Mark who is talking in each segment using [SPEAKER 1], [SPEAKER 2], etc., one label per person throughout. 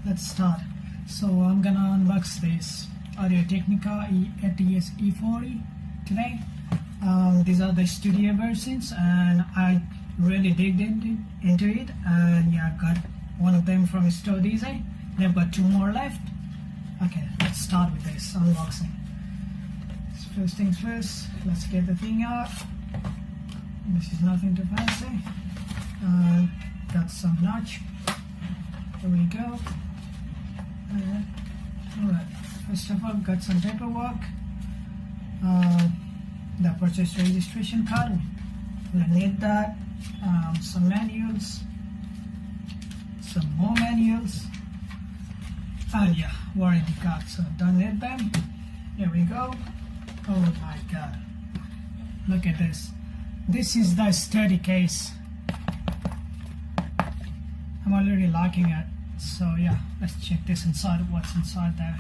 [SPEAKER 1] let's start. So I'm gonna unbox this audio Technica ATH E40 today. These are the studio versions and I really digged into it, and yeah, I got one of them from Store Design. They've got two more left. Okay, let's start with this unboxing. So first things first, let's get the thing out. This is nothing too fancy. Got some notch. Here we go. Alright, first of all, got some paperwork. The purchase registration card. We'll need that. Some manuals. Some more manuals. And yeah, warranty card. So don't need them. Here we go. Oh my god. Look at this. This is the sturdy case. I'm already liking it. So yeah, let's check this inside. What's inside there?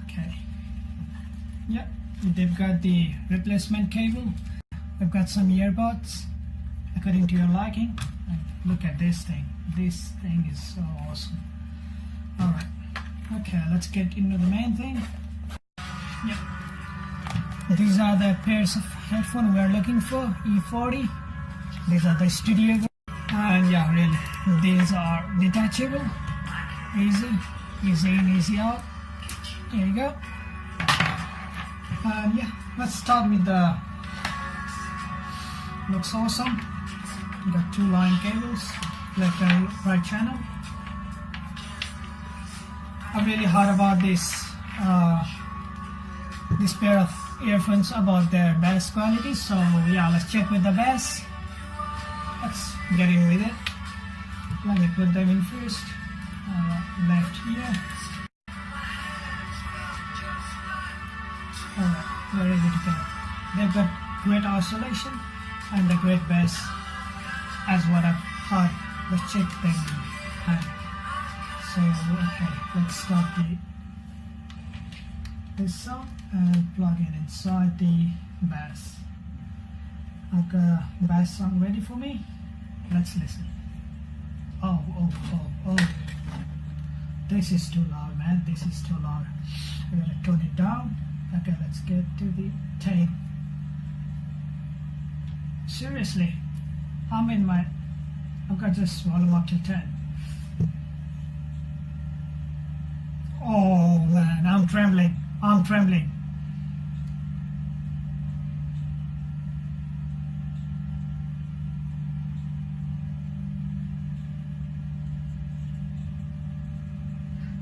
[SPEAKER 1] Okay. Yep, they've got the replacement cable. They've got some earbuds according to your liking. And look at this thing. This thing is so awesome. Alright. Okay, let's get into the main thing. Yep. These are the pairs of headphones we are looking for. E40. These are the studio. And yeah, really, these are detachable. Easy in, easy out. There you go. And yeah, let's start with the. Looks awesome. Got two line cables, left and right channel. I'm really hard about this pair of earphones, about their bass quality. So yeah, let's check with the bass. Let's get in with it. Let me put them in first. Left here. Alright, we're ready to go. They've got great oscillation and a great bass, as what I've heard. Let's check them in. So okay, let's start this sound and plug it inside the bass. I've got a bass song ready for me. Let's listen. Oh. This is too loud, man. This is too loud. I'm gonna tone it down. Okay, let's get to the tape. Seriously, I've got this volume up to 10. Oh man, I'm trembling.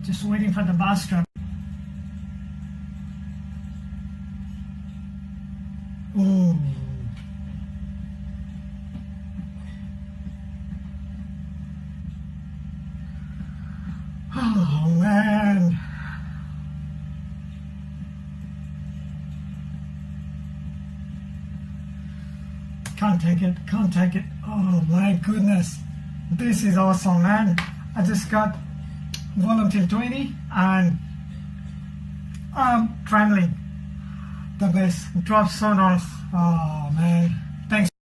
[SPEAKER 1] Just waiting for the bass drum. Ooh. Oh man. Can't take it. Oh my goodness. This is awesome, man. I just got volume till 20 and I'm trembling. The bass drops so nice. Oh man. Thanks.